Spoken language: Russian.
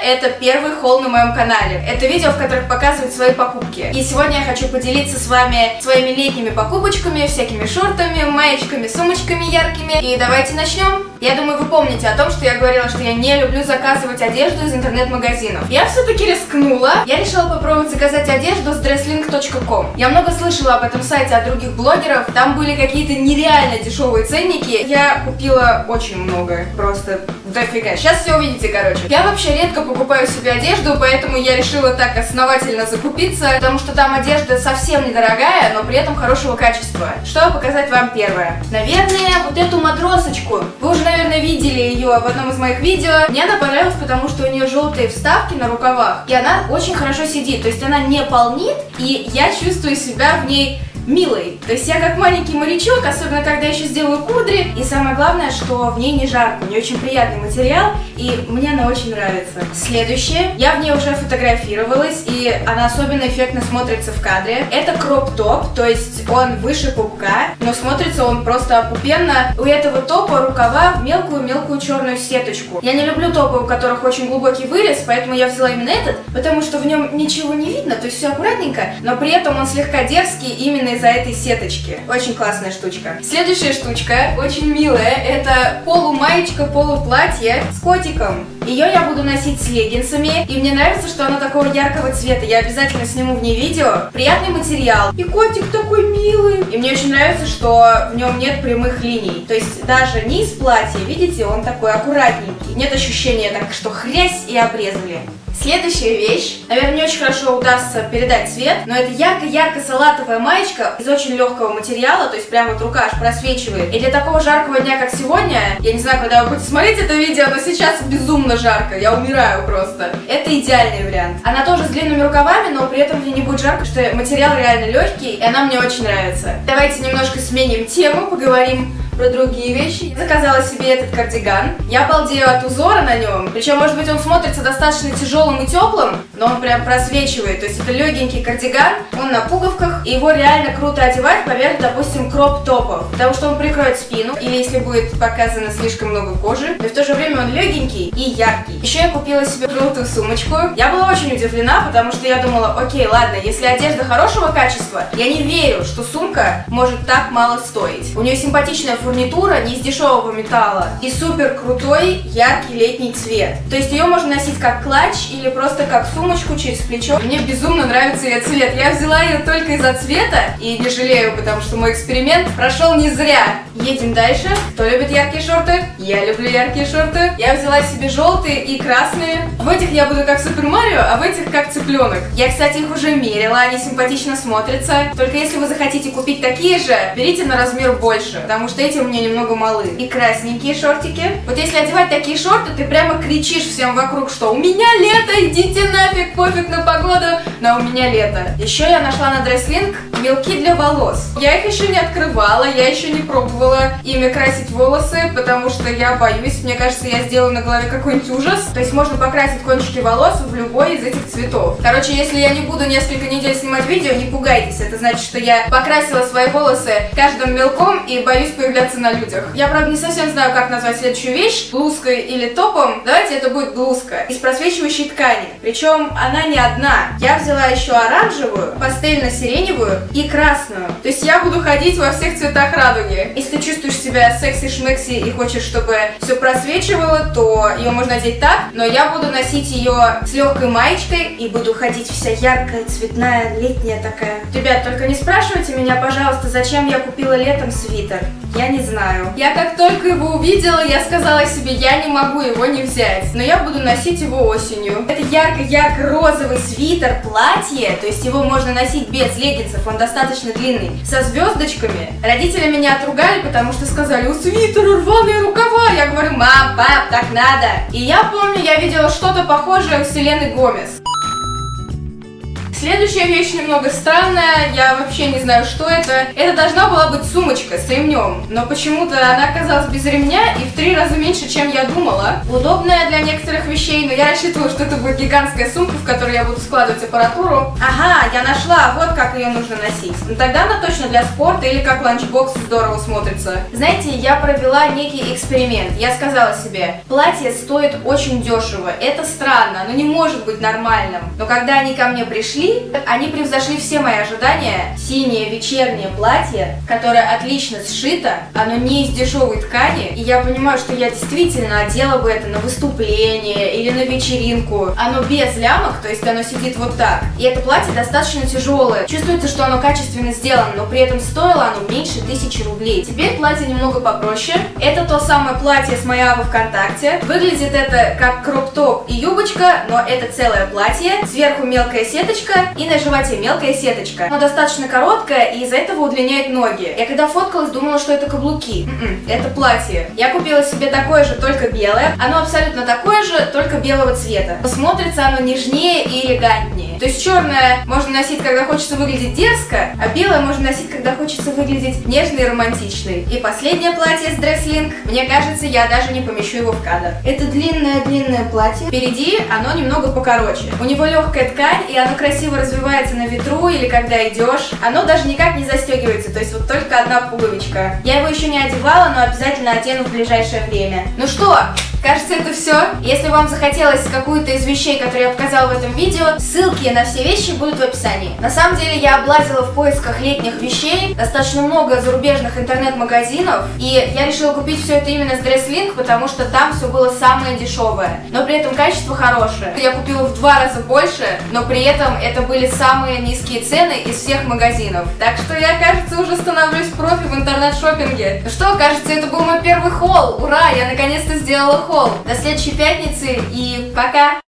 это первый хол на моем канале. Это видео, в которых показывают свои покупки. И сегодня я хочу поделиться с вами своими летними покупочками, всякими шортами, маечками, сумочками яркими. И давайте начнем. Я думаю, вы помните о том, что я говорила, что я не люблю заказывать одежду из интернет-магазинов. Я все-таки рискнула. Я решила попробовать заказать одежду с dresslink.com. Я много слышала об этом сайте от других блогеров. Там были какие-то нереально дешевые ценники. Я купила очень много. Просто дофига. Сейчас все увидите, короче. Я вообще редко покупаю себе одежду, поэтому я решила так основательно закупиться, потому что там одежда совсем недорогая, но при этом хорошего качества. Что показать вам первое? Наверное, вот эту матросочку. Вы уже, наверное, видели ее в одном из моих видео. Мне она понравилась, потому что у нее желтые вставки на рукавах, и она очень хорошо сидит, то есть она не полнит, и я чувствую себя в ней милой. То есть я как маленький морячок, особенно когда еще сделаю кудри. И самое главное, что в ней не жарко, у нее очень приятный материал, и мне она очень нравится. Следующее, я в ней уже фотографировалась, и она особенно эффектно смотрится в кадре. Это кроп-топ, то есть он выше пупка, но смотрится он просто опупенно. У этого топа рукава в мелкую-мелкую черную сеточку. Я не люблю топы, у которых очень глубокий вырез, поэтому я взяла именно этот, потому что в нем ничего не видно, то есть все аккуратненько, но при этом он слегка дерзкий именно из-за этой сеточки. Очень классная штучка. Следующая штучка, очень милая, это полумаечка, полуплатье с котиком. Ее я буду носить с леггинсами, и мне нравится, что она такого яркого цвета. Я обязательно сниму в ней видео. Приятный материал. И котик такой милый. И мне очень нравится, что в нем нет прямых линий. То есть даже низ платья, видите, он такой аккуратненький. Нет ощущения, так что хрясь и обрезали. Следующая вещь, наверное, не очень хорошо удастся передать цвет, но это ярко-ярко салатовая маечка из очень легкого материала, то есть прям вот рука аж просвечивает. И для такого жаркого дня, как сегодня, я не знаю, когда вы будете смотреть это видео, но сейчас безумно жарко, я умираю просто. Это идеальный вариант. Она тоже с длинными рукавами, но при этом мне не будет жарко, что материал реально легкий, и она мне очень нравится. Давайте немножко сменим тему, поговорим про другие вещи. Я заказала себе этот кардиган. Я балдею от узора на нем. Причем, может быть, он смотрится достаточно тяжелым и теплым, но он прям просвечивает. То есть это легенький кардиган, он на пуговках, и его реально круто одевать поверх, допустим, кроп-топов, потому что он прикроет спину, или если будет показано слишком много кожи, но в то же время он легенький и яркий. Еще я купила себе желтую сумочку. Я была очень удивлена, потому что я думала, окей, ладно, если одежда хорошего качества, я не верю, что сумка может так мало стоить. У нее симпатичная фурнитура, не из дешевого металла, и супер крутой яркий летний цвет. То есть ее можно носить как клатч или просто как сумочку через плечо. Мне безумно нравится ее цвет. Я взяла ее только из-за цвета и не жалею, потому что мой эксперимент прошел не зря. Едем дальше. Кто любит яркие шорты? Я люблю яркие шорты. Я взяла себе желтые и красные. В этих я буду как Супер Марио, а в этих как цыпленок. Я, кстати, их уже мерила, они симпатично смотрятся. Только если вы захотите купить такие же, берите на размер больше, потому что эти у меня немного малы. И красненькие шортики. Вот если одевать такие шорты, ты прямо кричишь всем вокруг, что у меня лето, идите нафиг, пофиг на погоду, но у меня лето. Еще я нашла на Dresslink мелки для волос. Я их еще не открывала, я еще не пробовала ими красить волосы, потому что я боюсь. Мне кажется, я сделаю на голове какой-нибудь ужас. То есть можно покрасить кончики волос в любой из этих цветов. Короче, если я не буду несколько недель снимать видео, не пугайтесь. Это значит, что я покрасила свои волосы каждым мелком и боюсь появляться на людях. Я, правда, не совсем знаю, как назвать следующую вещь, блузкой или топом. Давайте это будет блузка из просвечивающей ткани. Причем она не одна. Я взяла еще оранжевую, пастельно-сиреневую и красную. То есть я буду ходить во всех цветах радуги. Если ты чувствуешь себя секси-шмекси и хочешь, чтобы все просвечивало, то ее можно одеть так, но я буду носить ее с легкой маечкой и буду ходить вся яркая, цветная, летняя такая. Ребят, только не спрашивайте меня, пожалуйста, зачем я купила летом свитер. Я не знаю. Я как только его увидела, я сказала себе, я не могу его не взять. Но я буду носить его осенью. Это ярко-ярко-розовый свитер, платье. То есть его можно носить без леггинсов, он достаточно длинный. Со звездочками. Родители меня отругали, потому что сказали, у свитера рваные рукава. Я говорю, мам, пап, так надо. И я помню, я видела что-то похожее у Селены Гомес. Следующая вещь немного странная, я вообще не знаю, что это. Это должна была быть сумочка с ремнем, но почему-то она оказалась без ремня и в 3 раза меньше, чем я думала. Удобная для некоторых вещей, но я рассчитывала, что это будет гигантская сумка, в которой я буду складывать аппаратуру. Ага, я нашла, вот как ее нужно носить. Но тогда она точно для спорта или как ланчбокс здорово смотрится. Знаете, я провела некий эксперимент. Я сказала себе, платье стоит очень дешево, это странно, оно не может быть нормальным. Но когда они ко мне пришли, они превзошли все мои ожидания. Синее вечернее платье, которое отлично сшито, оно не из дешевой ткани, и я понимаю, что я действительно одела бы это на выступление или на вечеринку. Оно без лямок, то есть оно сидит вот так. И это платье достаточно тяжелое. Чувствуется, что оно качественно сделано, но при этом стоило оно меньше 1000 рублей. Теперь платье немного попроще. Это то самое платье с Маявы ВКонтакте. Выглядит это как кроп-топ и юбочка, но это целое платье. Сверху мелкая сеточка и на животе мелкая сеточка. Оно достаточно короткое и из-за этого удлиняет ноги. Я когда фоткалась, думала, что это каблуки. Это платье. Я купила себе такое же, только белое. Оно абсолютно такое же, только белого цвета. Но смотрится оно нежнее и элегантнее. То есть черное можно носить, когда хочется выглядеть дерзко, а белое можно носить, когда хочется выглядеть нежной и романтичной. И последнее платье с дресс-линк. Мне кажется, я даже не помещу его в кадр. Это длинное платье. Впереди оно немного покороче. У него легкая ткань, и оно красиво развивается на ветру или когда идешь. Оно даже никак не застегивается, то есть вот только одна пуговичка. Я его еще не одевала, но обязательно одену в ближайшее время. Ну что, кажется, это все. Если вам захотелось какую-то из вещей, которые я показала в этом видео, ссылки на все вещи будут в описании. На самом деле я облазила в поисках летних вещей достаточно много зарубежных интернет-магазинов, и я решила купить все это именно с Dresslink, потому что там все было самое дешевое, но при этом качество хорошее. Я купила в 2 раза больше, но при этом это были самые низкие цены из всех магазинов. Так что я, кажется, уже становлюсь профи в интернет-шоппинге. Ну что, кажется, это был мой первый хол. Ура, я наконец-то сделала хол. До следующей пятницы и пока!